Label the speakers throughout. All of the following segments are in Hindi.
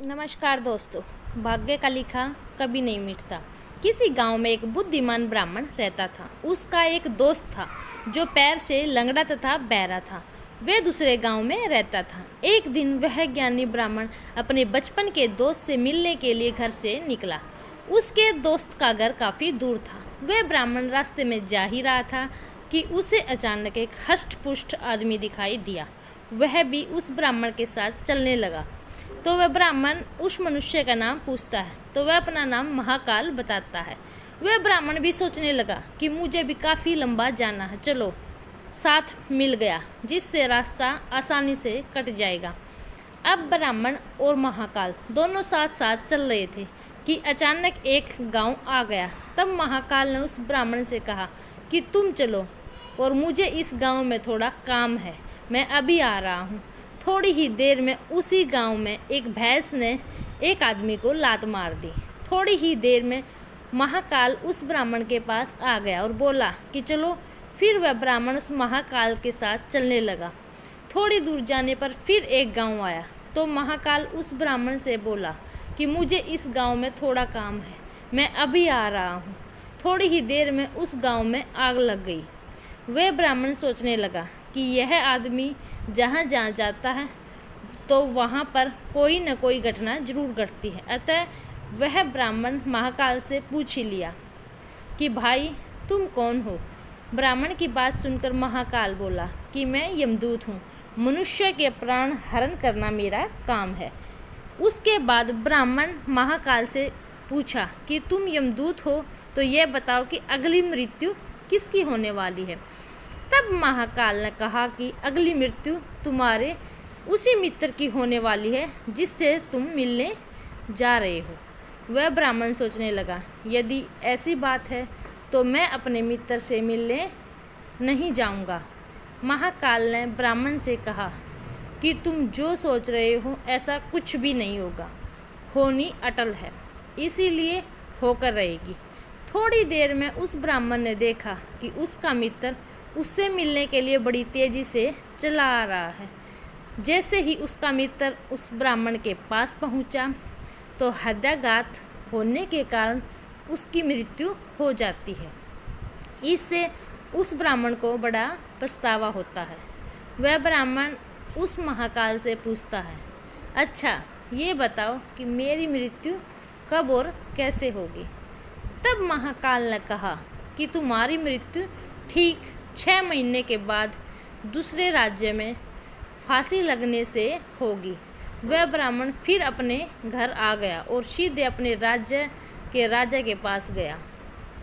Speaker 1: नमस्कार दोस्तों। भाग्य का लिखा कभी नहीं मिटता। किसी गांव में एक बुद्धिमान ब्राह्मण रहता था। उसका एक दोस्त था जो पैर से लंगड़ा तथा बहरा था। वह दूसरे गांव में रहता था। एक दिन वह ज्ञानी ब्राह्मण अपने बचपन के दोस्त से मिलने के लिए घर से निकला। उसके दोस्त का घर काफ़ी दूर था। वह ब्राह्मण रास्ते में जा ही रहा था कि उसे अचानक एक हष्ट-पुष्ट आदमी दिखाई दिया। वह भी उस ब्राह्मण के साथ चलने लगा। तो वह ब्राह्मण उस मनुष्य का नाम पूछता है तो वह अपना नाम महाकाल बताता है। वह ब्राह्मण भी सोचने लगा कि मुझे भी काफ़ी लंबा जाना है, चलो साथ मिल गया जिससे रास्ता आसानी से कट जाएगा। अब ब्राह्मण और महाकाल दोनों साथ साथ चल रहे थे कि अचानक एक गांव आ गया। तब महाकाल ने उस ब्राह्मण से कहा कि तुम चलो और मुझे इस गांव में थोड़ा काम है, मैं अभी आ रहा हूँ। थोड़ी ही देर में उसी गांव में एक भैंस ने एक आदमी को लात मार दी। थोड़ी ही देर में महाकाल उस ब्राह्मण के पास आ गया और बोला कि चलो। फिर वह ब्राह्मण उस महाकाल के साथ चलने लगा। थोड़ी दूर जाने पर फिर एक गांव आया तो महाकाल उस ब्राह्मण से बोला कि मुझे इस गांव में थोड़ा काम है, मैं अभी आ रहा हूँ। थोड़ी ही देर में उस गांव में आग लग गई। वह ब्राह्मण सोचने लगा कि यह आदमी जहाँ जहाँ जाता है तो वहाँ पर कोई न कोई घटना जरूर घटती है। अतः वह ब्राह्मण महाकाल से पूछ ही लिया कि भाई तुम कौन हो। ब्राह्मण की बात सुनकर महाकाल बोला कि मैं यमदूत हूँ, मनुष्य के प्राण हरण करना मेरा काम है। उसके बाद ब्राह्मण महाकाल से पूछा कि तुम यमदूत हो तो यह बताओ कि अगली मृत्यु किसकी होने वाली है। तब महाकाल ने कहा कि अगली मृत्यु तुम्हारे उसी मित्र की होने वाली है जिससे तुम मिलने जा रहे हो। वह ब्राह्मण सोचने लगा, यदि ऐसी बात है तो मैं अपने मित्र से मिलने नहीं जाऊंगा। महाकाल ने ब्राह्मण से कहा कि तुम जो सोच रहे हो ऐसा कुछ भी नहीं होगा, होनी अटल है, इसीलिए होकर रहेगी। थोड़ी देर में उस ब्राह्मण ने देखा कि उसका मित्र उससे मिलने के लिए बड़ी तेजी से चला आ रहा है। जैसे ही उसका मित्र उस ब्राह्मण के पास पहुंचा तो हृदयाघात होने के कारण उसकी मृत्यु हो जाती है। इससे उस ब्राह्मण को बड़ा पछतावा होता है। वह ब्राह्मण उस महाकाल से पूछता है, अच्छा ये बताओ कि मेरी मृत्यु कब और कैसे होगी। तब महाकाल ने कहा कि तुम्हारी मृत्यु ठीक 6 महीने के बाद दूसरे राज्य में फांसी लगने से होगी। वह ब्राह्मण फिर अपने घर आ गया और सीधे अपने राज्य के राजा के पास गया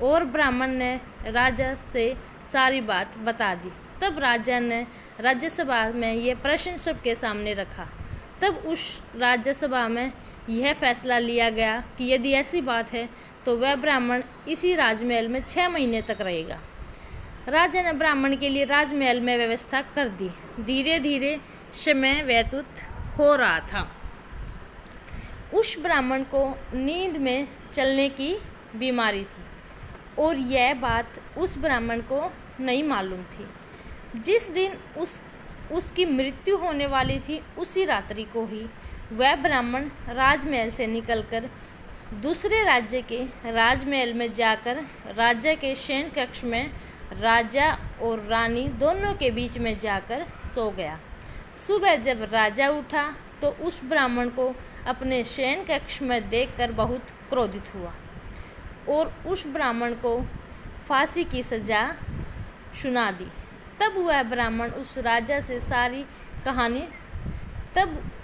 Speaker 1: और ब्राह्मण ने राजा से सारी बात बता दी। तब राजा ने राज्यसभा में यह प्रश्न सबके सामने रखा। तब उस राज्यसभा में यह फैसला लिया गया कि यदि ऐसी बात है तो वह ब्राह्मण इसी राजमहल में 6 महीने तक रहेगा। राजा ने ब्राह्मण के लिए राजमहल में व्यवस्था कर दी। धीरे धीरे समय व्यतीत हो रहा था। उस ब्राह्मण को नींद में चलने की बीमारी थी और यह बात उस ब्राह्मण को नहीं मालूम थी। जिस दिन उसकी मृत्यु होने वाली थी उसी रात्रि को ही वह ब्राह्मण राजमहल से निकलकर दूसरे राज्य के राजमहल में जाकर राजा के शयन कक्ष में राजा और रानी दोनों के बीच में जाकर सो गया। सुबह जब राजा उठा तो उस ब्राह्मण को अपने शयन कक्ष में देखकर बहुत क्रोधित हुआ और उस ब्राह्मण को फांसी की सजा सुना दी। तब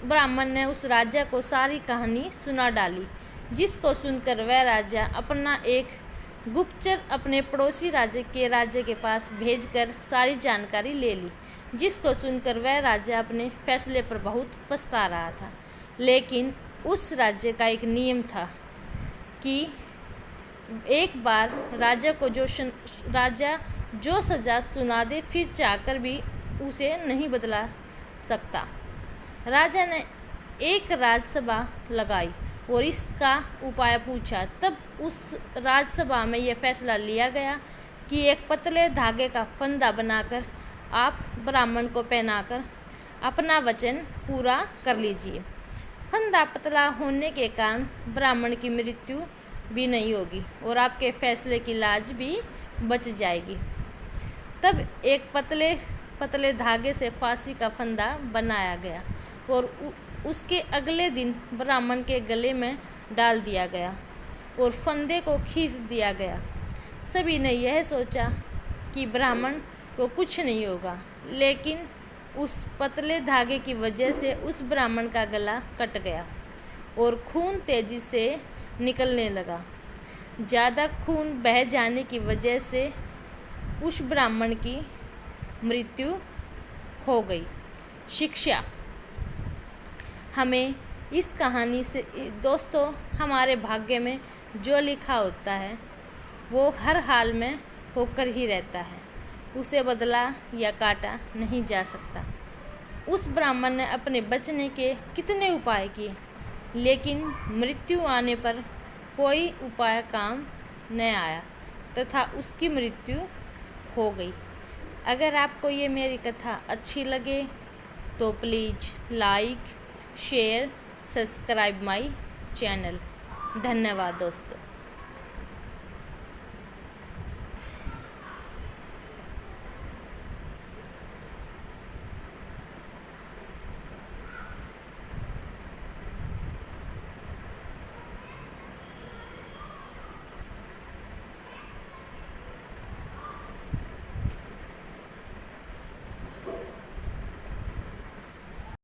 Speaker 1: ब्राह्मण ने उस राजा को सारी कहानी सुना डाली, जिसको सुनकर वह राजा अपना एक गुप्तचर अपने पड़ोसी राजा के पास भेजकर सारी जानकारी ले ली। जिसको सुनकर वह राजा अपने फैसले पर बहुत पछता रहा था। लेकिन उस राज्य का एक नियम था कि एक बार राजा जो सज़ा सुना दे फिर चाहकर भी उसे नहीं बदला सकता। राजा ने एक राजसभा लगाई और इसका उपाय पूछा। तब उस राजसभा में यह फैसला लिया गया कि एक पतले धागे का फंदा बनाकर आप ब्राह्मण को पहनाकर अपना वचन पूरा कर लीजिए। फंदा पतला होने के कारण ब्राह्मण की मृत्यु भी नहीं होगी और आपके फैसले की लाज भी बच जाएगी। तब एक पतले पतले धागे से फांसी का फंदा बनाया गया और उसके अगले दिन ब्राह्मण के गले में डाल दिया गया और फंदे को खींच दिया गया। सभी ने यह सोचा कि ब्राह्मण को कुछ नहीं होगा, लेकिन उस पतले धागे की वजह से उस ब्राह्मण का गला कट गया और खून तेजी से निकलने लगा। ज़्यादा खून बह जाने की वजह से उस ब्राह्मण की मृत्यु हो गई। शिक्षा हमें इस कहानी से दोस्तों, हमारे भाग्य में जो लिखा होता है वो हर हाल में होकर ही रहता है, उसे बदला या काटा नहीं जा सकता। उस ब्राह्मण ने अपने बचने के कितने उपाय किए, लेकिन मृत्यु आने पर कोई उपाय काम न आया तथा उसकी मृत्यु हो गई। अगर आपको ये मेरी कथा अच्छी लगे तो please like, share, subscribe my channel. धन्यवाद दोस्तों।